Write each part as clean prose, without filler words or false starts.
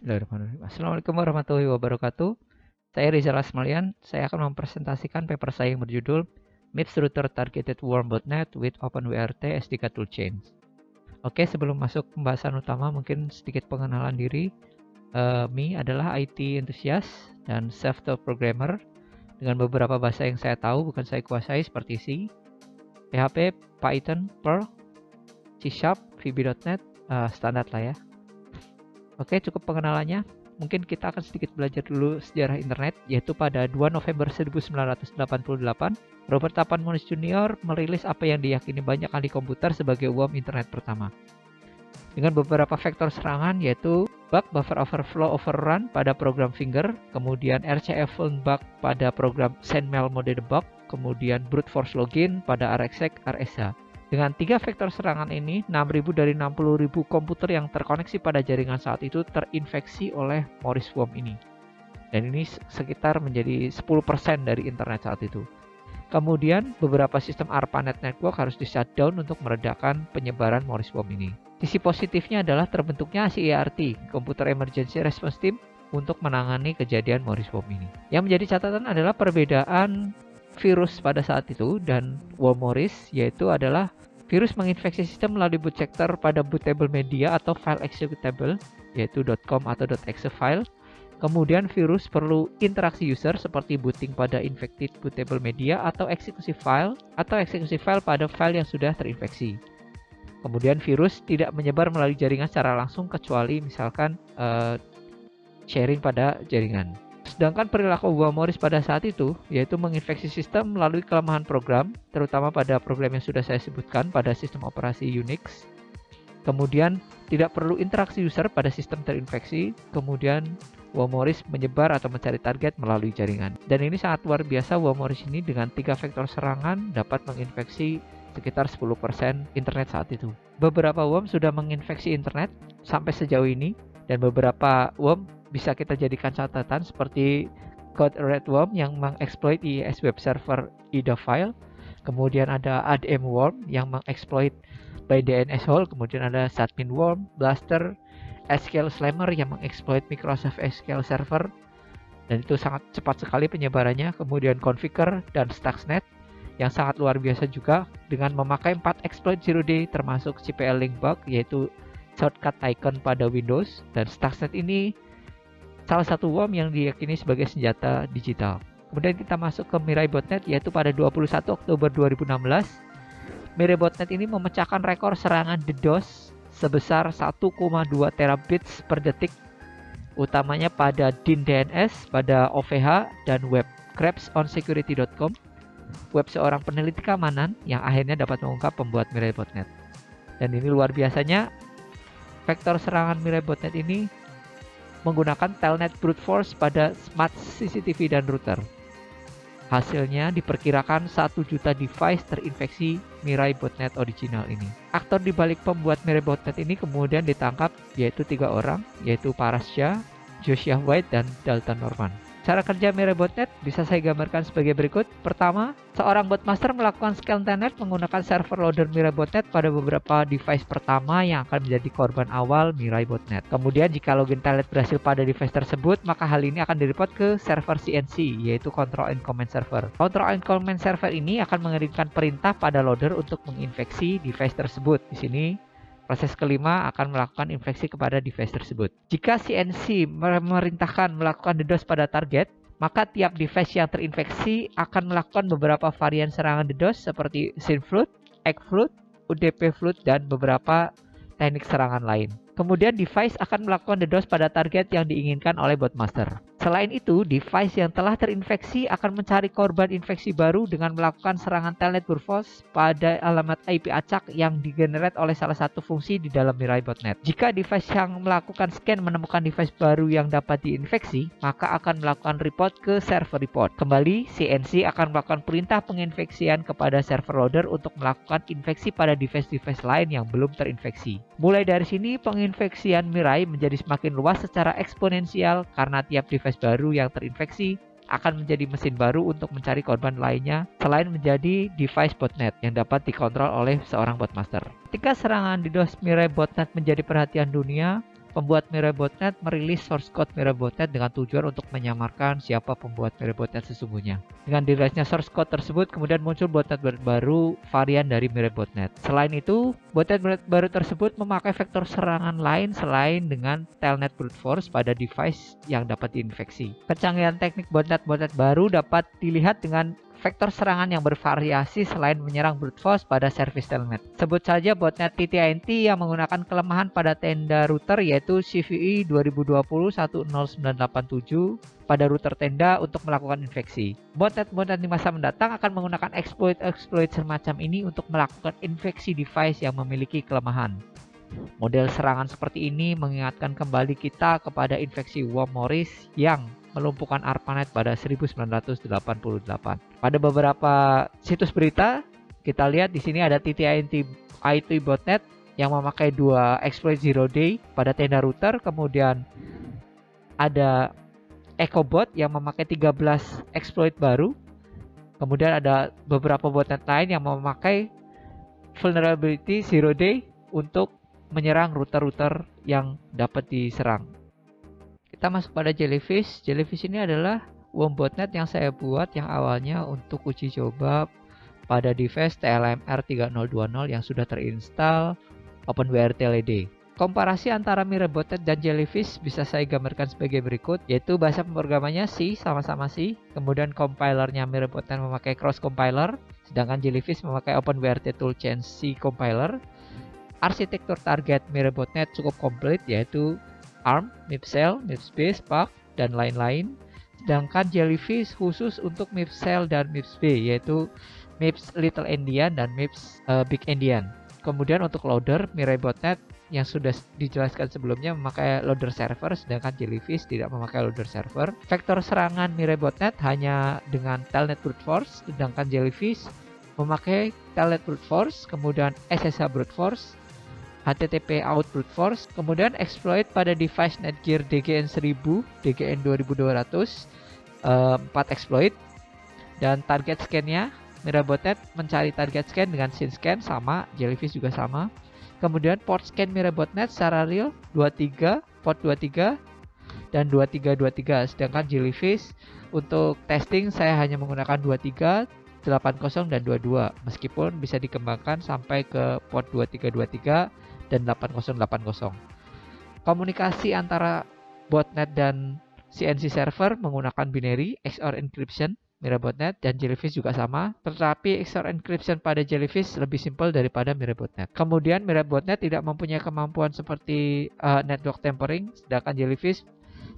Bismillahirrahmanirrahim. Assalamualaikum warahmatullahi wabarakatuh. Saya Rizal Asmalian. Saya akan mempresentasikan paper saya yang berjudul MIPS Router Targeted Warm Botnet with OpenWRT SDK Toolchains. Oke, sebelum masuk pembahasan utama, mungkin sedikit pengenalan diri. Mi adalah IT enthusiast dan self-taught programmer dengan beberapa bahasa yang saya tahu bukan saya kuasai seperti C, PHP, Python, Perl, C#, VB.NET, standar lah ya. Oke, cukup pengenalannya. Mungkin kita akan sedikit belajar dulu sejarah internet, yaitu pada 2 November 1988, Robert Tapan Moniz Jr. merilis apa yang diyakini banyak ahli komputer sebagai UAM internet pertama. Dengan beberapa vektor serangan, yaitu bug buffer overflow overrun pada program Finger, kemudian RCF bug pada program SendMail mode debug, kemudian brute force login pada RxEx RSH. Dengan 3 vektor serangan ini, 6.000 dari 60.000 komputer yang terkoneksi pada jaringan saat itu terinfeksi oleh Morris worm ini. Dan ini sekitar menjadi 10% dari internet saat itu. Kemudian, beberapa sistem ARPANET network harus di-shutdown untuk meredakan penyebaran Morris worm ini. Sisi positifnya adalah terbentuknya CERT, Computer Emergency Response Team, untuk menangani kejadian Morris worm ini. Yang menjadi catatan adalah perbedaan virus pada saat itu dan worm Morris, yaitu adalah virus menginfeksi sistem melalui boot sector pada bootable media atau file executable, yaitu .com atau .exe file. Kemudian virus perlu interaksi user seperti booting pada infected bootable media atau eksekusi file pada file yang sudah terinfeksi. Kemudian virus tidak menyebar melalui jaringan secara langsung kecuali misalkan sharing pada jaringan. Sedangkan perilaku worm Morris pada saat itu yaitu menginfeksi sistem melalui kelemahan program, terutama pada program yang sudah saya sebutkan pada sistem operasi Unix. Kemudian tidak perlu interaksi user pada sistem terinfeksi. Kemudian worm Morris menyebar atau mencari target melalui jaringan. Dan ini sangat luar biasa, worm Morris ini dengan 3 vektor serangan dapat menginfeksi sekitar 10% internet saat itu. Beberapa worm sudah menginfeksi internet sampai sejauh ini, dan beberapa worm bisa kita jadikan catatan seperti Code Red Worm yang mengeksploit IIS web server IDA file. Kemudian ada ADM Worm yang mengeksploit by DNS hole. Kemudian ada Sadmin Worm, Blaster, SQL Slammer yang mengeksploit Microsoft SQL Server. Dan itu sangat cepat sekali penyebarannya. Kemudian Configure dan Stuxnet yang sangat luar biasa juga dengan memakai 4 exploit 0D termasuk CPL link bug, yaitu shortcut icon pada Windows. Dan Stuxnet ini salah satu worm yang diyakini sebagai senjata digital. Kemudian kita masuk ke Mirai Botnet, yaitu pada 21 Oktober 2016. Mirai Botnet ini memecahkan rekor serangan DDoS sebesar 1,2 terabits per detik, utamanya pada DIN DNS, pada OVH, dan web crapsonsecurity.com, web seorang peneliti keamanan yang akhirnya dapat mengungkap pembuat Mirai Botnet. Dan ini luar biasanya, vektor serangan Mirai Botnet ini menggunakan telnet brute force pada smart CCTV dan router. Hasilnya diperkirakan 1 juta device terinfeksi Mirai Botnet original ini. Aktor di balik pembuat Mirai Botnet ini kemudian ditangkap, yaitu 3 orang, yaitu Parasha, Joshua White, dan Dalton Norman. Cara kerja Mirai Botnet bisa saya gambarkan sebagai berikut. Pertama, seorang botmaster melakukan scan telnet menggunakan server loader Mirai Botnet pada beberapa device pertama yang akan menjadi korban awal Mirai Botnet. Kemudian jika login telnet berhasil pada device tersebut, maka hal ini akan direport ke server CNC, yaitu Control and Command Server. Control and Command Server ini akan mengirimkan perintah pada loader untuk menginfeksi device tersebut. Di sini proses kelima akan melakukan infeksi kepada device tersebut. Jika CNC memerintahkan melakukan DDoS pada target, maka tiap device yang terinfeksi akan melakukan beberapa varian serangan DDoS seperti SYNFLOOD, EggFLOOD, UDP-FLOOD, dan beberapa teknik serangan lain. Kemudian device akan melakukan DDoS pada target yang diinginkan oleh botmaster. Selain itu, device yang telah terinfeksi akan mencari korban infeksi baru dengan melakukan serangan telnet brute force pada alamat IP acak yang digenerate oleh salah satu fungsi di dalam Mirai Botnet. Jika device yang melakukan scan menemukan device baru yang dapat diinfeksi, maka akan melakukan report ke server report. Kembali, CNC akan melakukan perintah penginfeksian kepada server loader untuk melakukan infeksi pada device-device lain yang belum terinfeksi. Mulai dari sini, penginfeksian Mirai menjadi semakin luas secara eksponensial karena tiap device baru yang terinfeksi akan menjadi mesin baru untuk mencari korban lainnya selain menjadi device botnet yang dapat dikontrol oleh seorang botmaster. Ketika serangan DDoS Mirai Botnet menjadi perhatian dunia, Pembuat Mirai.NET merilis source code Mirai.NET dengan tujuan untuk menyamarkan siapa pembuat Mirai.NET sesungguhnya. Dengan dirilisnya source code tersebut, kemudian muncul botnet baru varian dari Mirai.NET. Selain itu, botnet baru tersebut memakai vektor serangan lain selain dengan telnet brute force pada device yang dapat diinfeksi. Kecanggihan teknik botnet baru dapat dilihat dengan vektor serangan yang bervariasi selain menyerang brute force pada service telnet. Sebut saja botnet TTINT yang menggunakan kelemahan pada tenda router yaitu CVE 2020-10987 pada router tenda untuk melakukan infeksi. Botnet di masa mendatang akan menggunakan exploit semacam ini untuk melakukan infeksi device yang memiliki kelemahan. Model serangan seperti ini mengingatkan kembali kita kepada infeksi worm Morris yang melumpuhkan ARPANET pada 1988. Pada beberapa situs berita, kita lihat di sini ada TTINT IT botnet yang memakai 2 exploit zero day pada tenda router, kemudian ada EchoBot yang memakai 13 exploit baru, kemudian ada beberapa botnet lain yang memakai vulnerability zero day untuk menyerang router-router yang dapat diserang. Kita masuk pada Jellyfish. Jellyfish ini adalah worm botnet yang saya buat yang awalnya untuk uji coba pada device TLMR 3020 yang sudah terinstall OpenWrt LED. Komparasi antara Mirai.NET dan Jellyfish bisa saya gambarkan sebagai berikut, yaitu bahasa pemrogramannya C, sama-sama C, kemudian compilernya Mirai.NET memakai cross compiler, sedangkan Jellyfish memakai OpenWrt Toolchain C compiler. Arsitektur target Mirai.NET cukup komplit, yaitu ARM, MIPSEL, MIPS-B, SPARC, dan lain-lain. Sedangkan Jellyfish khusus untuk MIPSEL dan MIPS-B, yaitu MIPS Little Endian dan MIPS Big Endian. Kemudian untuk loader, Mirai.NET yang sudah dijelaskan sebelumnya memakai loader server, sedangkan Jellyfish tidak memakai loader server. Vektor serangan Mirai.NET hanya dengan telnet brute force, sedangkan Jellyfish memakai telnet brute force, kemudian SSH brute force, HTTP out brute force, kemudian exploit pada device Netgear DGN1000, DGN2200, 4 exploit, dan target scan-nya Mirai.NET mencari target scan dengan scene scan, sama, Jellyfish juga sama. Kemudian port scan Mirai.NET secara real 23, port 23 dan 2323, sedangkan Jellyfish untuk testing saya hanya menggunakan 23, 80 dan 22, meskipun bisa dikembangkan sampai ke port 2323 dan 8080. Komunikasi antara botnet dan CNC server menggunakan binary XOR encryption Mirai.NET, dan Jellyfish juga sama, tetapi XOR encryption pada Jellyfish lebih simpel daripada Mirai.NET. Kemudian Mirai.NET tidak mempunyai kemampuan seperti network tampering, sedangkan Jellyfish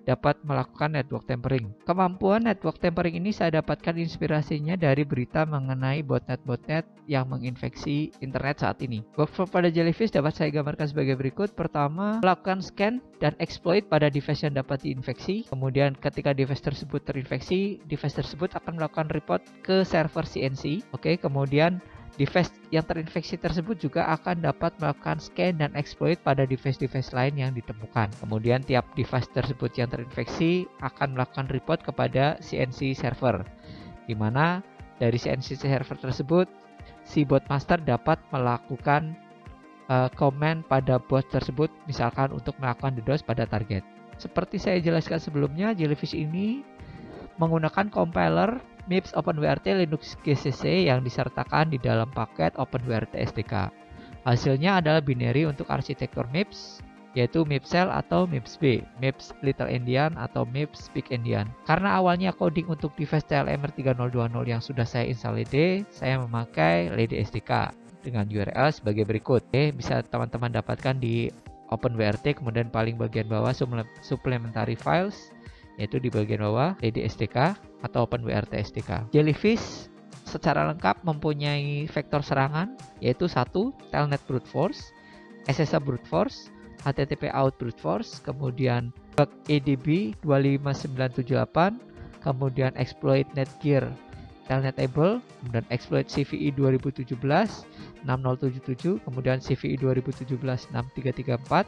dapat melakukan network tampering. Kemampuan network tampering ini saya dapatkan inspirasinya dari berita mengenai botnet-botnet yang menginfeksi internet saat ini. Workflow pada Jellyfish dapat saya gambarkan sebagai berikut. Pertama, melakukan scan dan exploit pada device yang dapat diinfeksi. Kemudian ketika device tersebut terinfeksi, device tersebut akan melakukan report ke server CNC. Oke, kemudian device yang terinfeksi tersebut juga akan dapat melakukan scan dan exploit pada device-device lain yang ditemukan. Kemudian tiap device tersebut yang terinfeksi akan melakukan report kepada CNC server, di mana dari CNC server tersebut si bot master dapat melakukan comment pada bot tersebut, misalkan untuk melakukan DDoS pada target. Seperti saya jelaskan sebelumnya, Jellyfish ini menggunakan compiler MIPS OpenWrt Linux GCC yang disertakan di dalam paket OpenWrt SDK. Hasilnya adalah binary untuk arsitektur MIPS, yaitu MIPSEL atau MIPS-B, MIPS Little Endian atau MIPS Big Endian. Karena awalnya coding untuk device TLMR 3020 yang sudah saya install LED, saya memakai LED SDK dengan URL sebagai berikut. Bisa teman-teman dapatkan di OpenWrt, kemudian paling bagian bawah supplementary files, yaitu di bagian bawah LED SDK atau OpenWrt SDK. Jellyfish secara lengkap mempunyai vektor serangan, yaitu 1. Telnet brute force, SSH brute force, HTTP out brute force, kemudian bug EDB 25978, kemudian exploit Netgear telnetable, kemudian exploit CVE 2017 6077, kemudian CVE 2017 6334.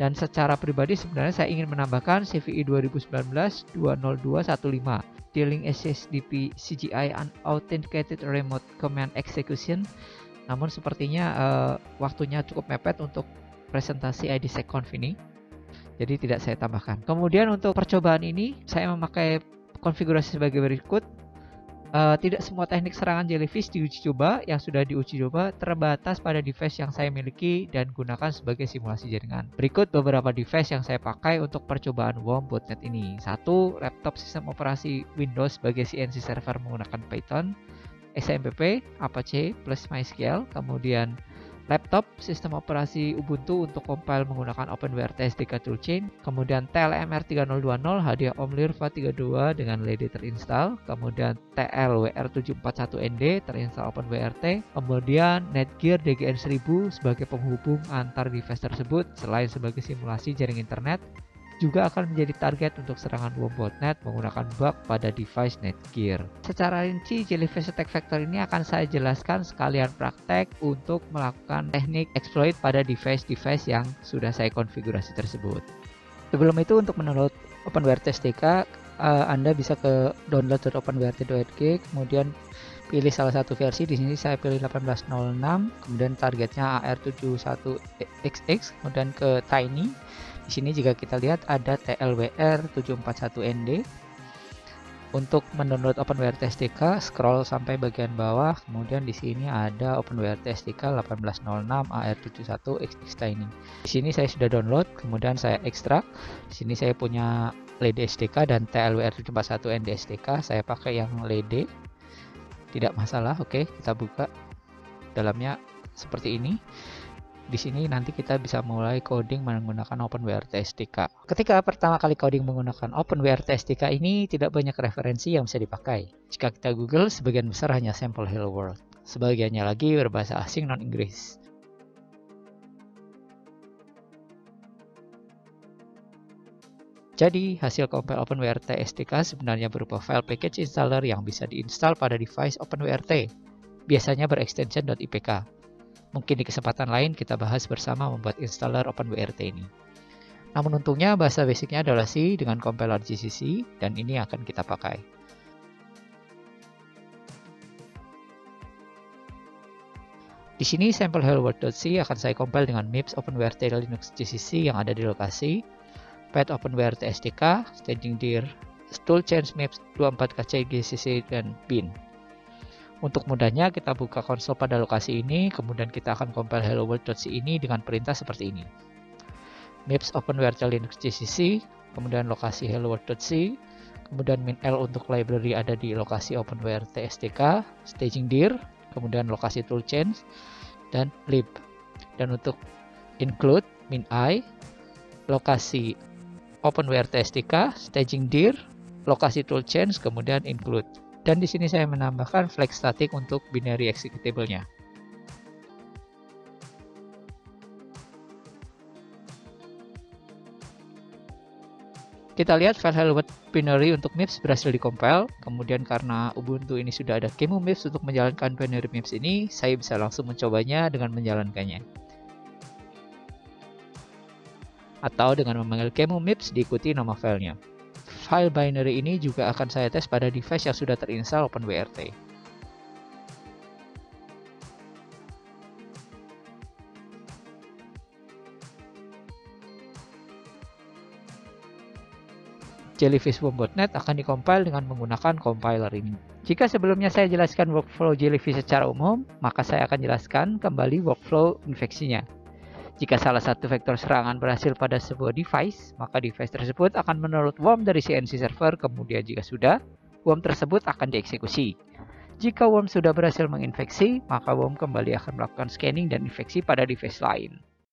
Dan secara pribadi sebenarnya saya ingin menambahkan CVE 2019 20215, dealing SSDP CGI Unauthenticated Remote Command Execution. Namun sepertinya waktunya cukup mepet untuk presentasi IDSecConf ini. jadi tidak saya tambahkan. Kemudian untuk percobaan ini saya memakai konfigurasi sebagai berikut. Tidak semua teknik serangan jellyfish diuji coba. Yang sudah diuji coba terbatas pada device yang saya miliki dan gunakan sebagai simulasi jaringan. Berikut beberapa device yang saya pakai untuk percobaan worm botnet ini. 1. Laptop sistem operasi Windows sebagai CNC server menggunakan Python, XAMPP, Apache plus MySQL. Kemudian laptop sistem operasi Ubuntu untuk compile menggunakan OpenWRT SDK Toolchain. Kemudian TLMR 3020 hadiah OMLIRVA 32 dengan LED terinstall. Kemudian TLWR741ND terinstall OpenWRT. Kemudian Netgear DGN 1000 sebagai penghubung antar device tersebut. Selain sebagai simulasi jaring internet, juga akan menjadi target untuk serangan worm botnet menggunakan bug pada device Netgear. Secara rinci, Jellyfish Attack Vector ini akan saya jelaskan sekalian praktek untuk melakukan teknik exploit pada device-device yang sudah saya konfigurasi tersebut. Sebelum itu, untuk mendownload OpenWRT SDK, Anda bisa ke download.openwrt.org, kemudian pilih salah satu versi. Di sini saya pilih 18.06, kemudian targetnya AR71XX, kemudian ke Tiny. Di sini jika kita lihat ada TLWR741ND. Untuk mendownload OpenWRT SDK, scroll sampai bagian bawah, kemudian di sini ada OpenWRT SDK 1806 AR71XX Tiny. Di sini saya sudah download, kemudian saya ekstrak. Di sini saya punya LED SDK dan TLWR741ND SDK. Saya pakai yang LED, tidak masalah. Oke, kita buka. Dalamnya seperti ini. Di sini nanti kita bisa mulai coding menggunakan OpenWRT SDK. Ketika pertama kali coding menggunakan OpenWRT SDK ini, tidak banyak referensi yang bisa dipakai. Jika kita Google, sebagian besar hanya sampel Hello World. Sebagiannya lagi berbahasa asing non-Inggris. Jadi, hasil compile OpenWRT SDK sebenarnya berupa file package installer yang bisa diinstal pada device OpenWRT. Biasanya berextension .ipk. Mungkin di kesempatan lain kita bahas bersama membuat installer OpenWRT ini. Namun untungnya bahasa basicnya adalah C dengan compiler GCC, dan ini akan kita pakai. Di sini sampel helloworld.c akan saya compile dengan MIPS OpenWRT Linux GCC yang ada di lokasi, path OpenWRT SDK, staging dir, toolchain MIPS 24kc GCC, dan bin. Untuk mudahnya, kita buka konsol pada lokasi ini, kemudian kita akan compile helloworld.c ini dengan perintah seperti ini. MIPS OpenWRT Linux GCC, kemudian lokasi helloworld.c, kemudian -l untuk library ada di lokasi OpenWRT SDK, staging dir, kemudian lokasi toolchains, dan lib. Dan untuk include -i, lokasi OpenWRT SDK, staging dir, lokasi toolchains, kemudian include. Dan di sini saya menambahkan flag static untuk binary executable-nya. Kita lihat file helloworld binary untuk MIPS berhasil dikompil. Kemudian karena Ubuntu ini sudah ada QEMU MIPS untuk menjalankan binary MIPS ini, saya bisa langsung mencobanya dengan menjalankannya. Atau dengan memanggil QEMU MIPS diikuti nama filenya. File binary ini juga akan saya tes pada device yang sudah terinstall OpenWRT. Jellyfish Worm Botnet akan dikompil dengan menggunakan compiler ini. Jika sebelumnya saya jelaskan workflow Jellyfish secara umum, maka saya akan jelaskan kembali workflow infeksinya. Jika salah satu vektor serangan berhasil pada sebuah device, maka device tersebut akan medownload worm dari CNC server, kemudian jika sudah, worm tersebut akan dieksekusi. Jika worm sudah berhasil menginfeksi, maka worm kembali akan melakukan scanning dan infeksi pada device lain.